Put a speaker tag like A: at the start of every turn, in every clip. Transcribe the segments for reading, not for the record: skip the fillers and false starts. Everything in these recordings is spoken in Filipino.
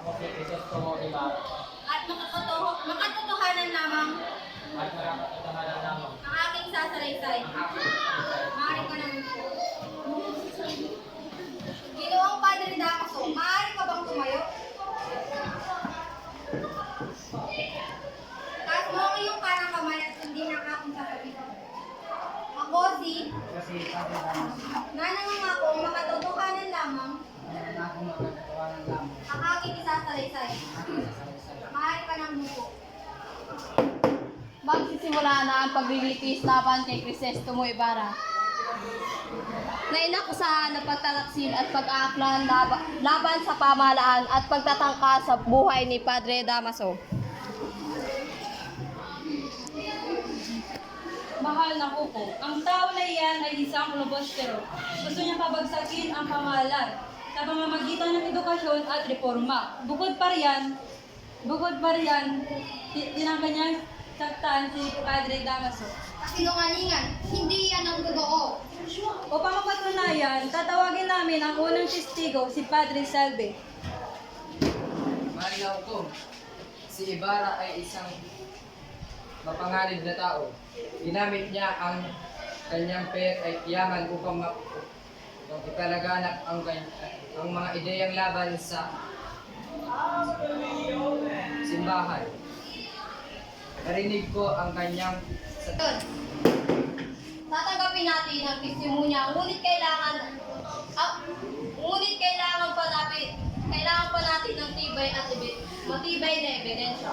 A: ako si Crisostomo Ibarra.
B: At makatotohanan lamang
A: At makakatahanan lamang
B: ang aking sasalaysay.
A: ang aking sasalaysay.
B: Maaari ka naman po. Ginoong Padre Damaso, maaari ka bang tumayo? Taas mo ang iyong kanang kamay at hindi ng aking sasabihin. Ako si
A: Kasi Padre Damaso,
B: nanangangako makatotohanan lamang
A: na akong magkakawanan lamang
B: ang aking isasalaysay.
A: ang aking sasalaysay.
B: Maaari ka nang buko.
C: Magsisimula na ang paglilitis laban kay Crisostomo Ibarra. Na inakusahan ng pagtalaksin at pag-aaklan laban sa pamahalaan at pagtatangka sa buhay ni Padre Damaso.
D: Mahal na kuko, ang tao na iyan ay isang lobostero. Gusto niya pabagsakin ang pamahalaan sa pamamagitan ng edukasyon at reforma. Bukod pa riyan, tinangka niya saktan si Padre Damaso.
B: Kasinungalingan, hindi yan ang totoo.
D: Upang mapatunayan, tatawagin namin ang unang testigo, si Padre Salve.
E: Marilaw ko, si Ibarra ay isang mapanganib na tao. Ginamit niya ang kanyang yaman upang ipalaganap ang mga ideyang laban sa simbahan. Narinig ko ang kanyang
C: Tatanggapin natin ang testimonya, ngunit kailangan pa natin ng matibay na ebidensya.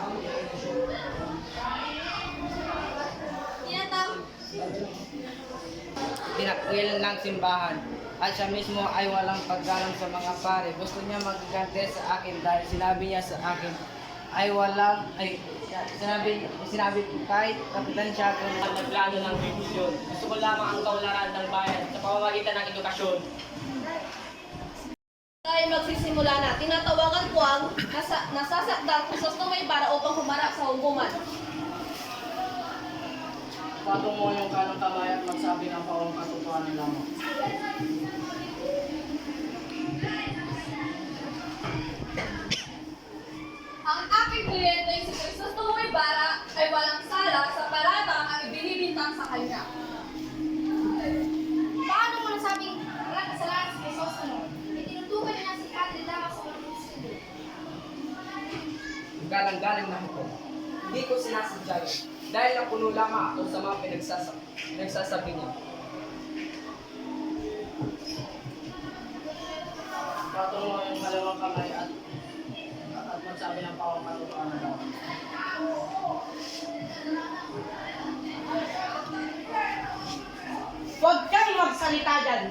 E: tinakwil ng simbahan at siya mismo ay walang paggalang sa mga pare. Gusto niya magganti sa akin dahil sinabi niya sa akin sinabi ko kahit kapitan siya kung
A: At nagplano ng rebellion. Gusto ko lamang ang kaunlaran ng bayan sa pamamagitan ng edukasyon.
C: Tayo magsisimula na. Tinatawagan ko ang nasasakdang Crisostomo Ibarra upang humarap sa hukuman.
E: patong mo yung kanang kamay at magsabi ng pawang katotohanan lamang.
C: Ang aking kliyente si Crisostomo Ibarra ay walang sala sa paratang ang ibinibintang sa kanya.
B: Paano mo nasabing walang kasalanan si Crisostomo? Itinutukoy niya si Padre Damaso ng Kristo.
E: Galang-galang na ako. Hindi ko sinasadya yun. Dahil napuno lamang ako sa mga pinagsasabi niya. Patong mo yung kalawang kamay at magsabi ng pawang katotohanan lamang.
F: Huwag kang magsalita dyan.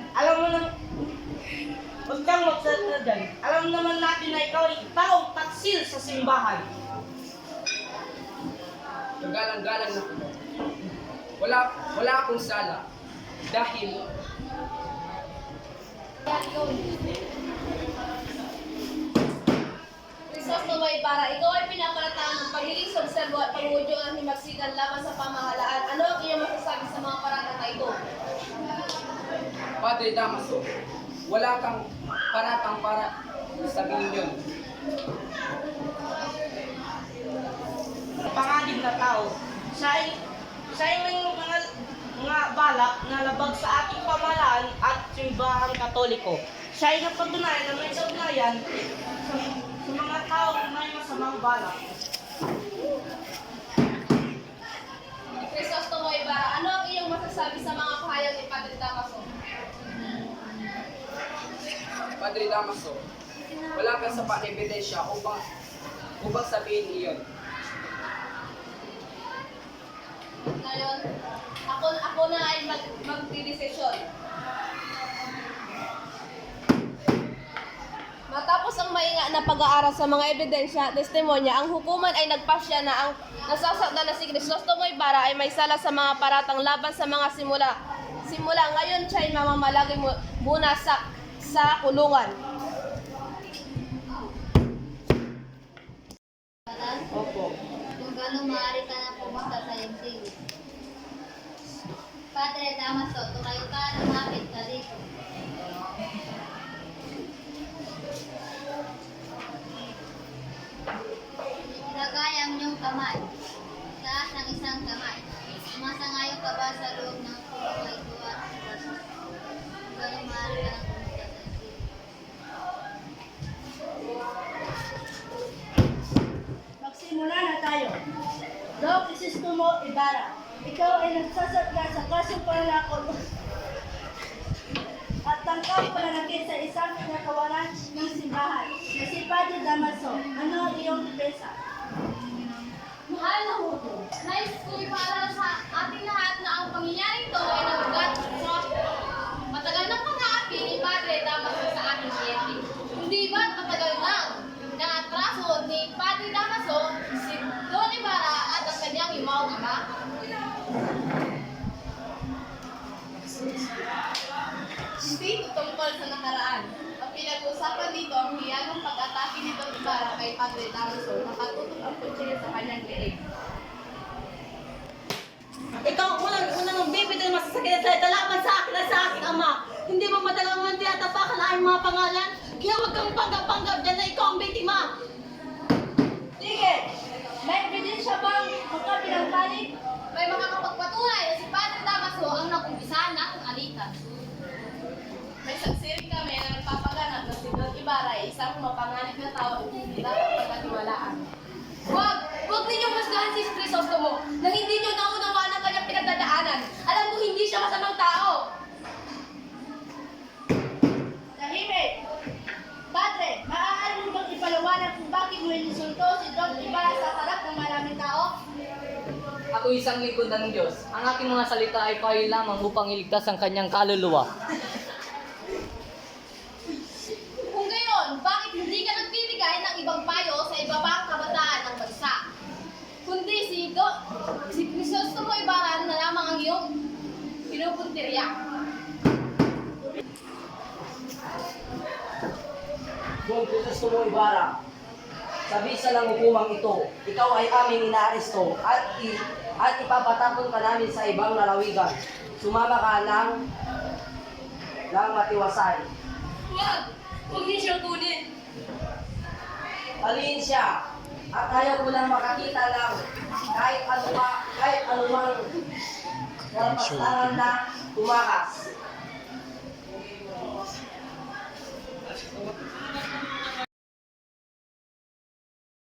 F: Huwag kang magsalita dyan. Alam naman natin na ikaw ay taong taksil sa simbahan.
E: Galang-galang na ako. Wala akong sala. Dahil
C: Crisostomo Ibarra, ikaw ay pinaparatangan ng pagiging subserbo at pangudyo ang himagsikan laban sa pamahalaan. Ano ang iyong masasabi sa mga paratang na ito?
E: Padre Damaso, wala kang paratang para sabihin yun.
F: Panganib na tao. Siya ay may mga balak na labag sa ating pamahalaan at simbahang katoliko. Siya ay napatunayan na may sablayan sa mga tao na may masamang balak.
C: Crisostomo Ibarra, ano ang iyong masasabi sa mga pahayag ni Padre Damaso?
E: Padre Damaso, wala kang sapat na ebidensya upang sabihin iyon.
C: Ngayon, ako na ay magdidesisyon. Matapos ang mainga na pag-aaral sa mga ebidensya at testimonya, ang hukuman ay nagpasya na ang nasasakdal na si Crisostomo Ibarra ay may sala sa mga paratang laban sa mga simula ngayon siya ay mamamalagi muna sa kulungan.
E: Opo.
B: Kung gano'n maaari ka na pumunta sa Yemsing. Padre Damaso, tumayo ka, lumapit ka dito. kamay. Taas ng isang kamay. Sumasangayon ka ba sa loob ng kulong na ito at kung gano'ng maaari ka ng pumunta sa isip?
G: Magsimula na tayo. Dok Isistumo Ibarra, ikaw ay nagsasatga sa kasong pananakot at tangkang pananakit sa isang pinakawalan ng simbahan na si Padre Damaso. Ano ang iyong depensa?
C: Mahal na hukom, nais ko ipaalala sa ating lahat na ang pangyayaring ito ay nagugat sa matagal ng pang-aapi ni Padre Damaso sa ating kliyente. Hindi ba't matagal nang naatraso ni Padre Damaso si Don Ibarra at ang kanyang imaong ama? Hindi ito tungkol sa nakaraan. Ang pinag-uusapan dito ang hiyanong pag-atake ni Don Ibarra kay Padre Damaso nakatutok ang kutsilyo sa kanyang leeg.
F: Ikaw ang unang bibigay ng masasakit na salita laban sa akin at sa aking ama. Hindi mo madalang ang tiyatapakan ang aking mga pangalan? Kaya huwag kang panggap-panggap dyan na ikaw ang biktima.
G: Sige! May ebidensya bang magkabilang panig?
C: May makakapagpatunay na si Padre Damaso ang nakumpisa ng alitan. May saksi rin kami na nagpapaganap na si Don Ibarra ay isang mapanganib na tao at hindi dapat pagkatiwalaan. Huwag ninyong husgahan si Crisostomo na hindi nyo naunawaan ang kanyang pinagdadaanan. Alam mo, hindi siya masamang tao.
G: Tahimik! Padre, maaari mo bang ipaliwanag kung bakit mo inisulto si Don Ibarra sa harap ng maraming tao?
A: Ako isang lingkod ng Diyos. Ang aking mga salita ay payo lamang upang iligtas ang kanyang kaluluwa.
C: Kung gayon, bakit hindi ka nagbibigay ng ibang payo sa iba pang kabataan ng bansa? Kundi si Crisostomo Ibarra na lamang ang iyong pinupuntirya.
F: Kung gusto mo Ibarra, sa bisa ng hukumang ito, ikaw ay aming inaaresto at ipapatapon ka namin sa ibang lalawigan. Sumama ka ng matiwasay.
C: Huwag niyo siyang kunin.
F: Talihin siya at ayaw ko lang makakita ng kahit anumang karapastanan na tumakas.